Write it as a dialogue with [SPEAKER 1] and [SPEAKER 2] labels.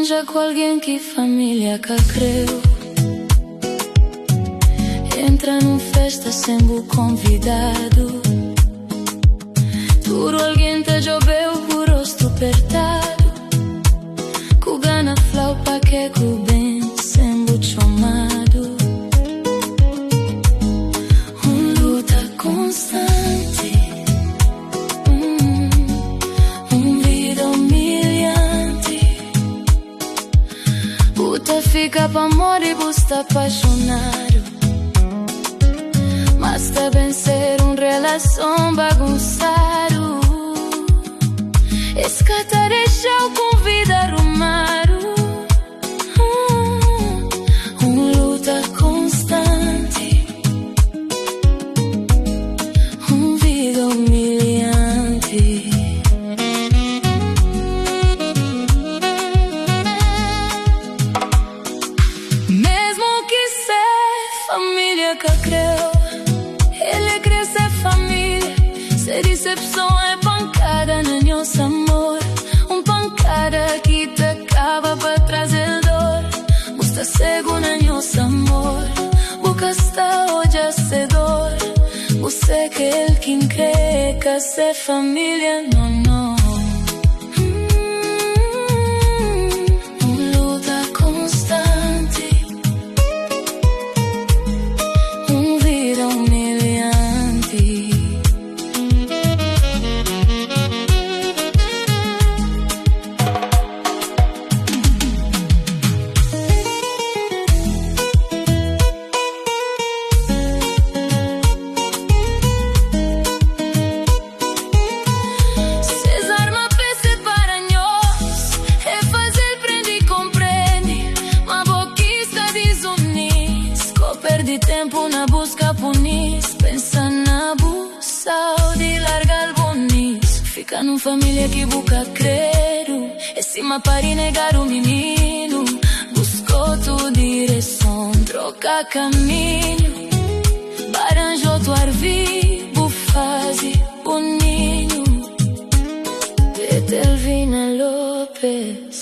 [SPEAKER 1] mangia com alguém que família que creu. Entra num festa sendo convidado. Tudo alguém te joveu por rosto apertado. Com gana flaupa que com bem sendo chamado. Luta constante. Vida humilhante. Puta fica pa amor e busta apaixonado. Mas também ser relação bagunçado. Escata deixar com vida arrumado. Luta constante. Vida humilhante. Mesmo que ser família que creu. Ele cresce família. Se decepção é pancada no nosso amor. Pancada que te acaba pra trazer dor. Você cego no nosso amor. Boca está hoje a ser dor. Você que ele quem crê que ser família, não, não. Luta constante. Vida humilhante. Perdi tempo na busca punis. Pensa na buçal de largar bonis. Fica numa família que busca credo. É cima para negar o menino. Buscou tua direção, troca caminho. Baranjou tu ar vivo, fase boninho. Etelvina Lopes.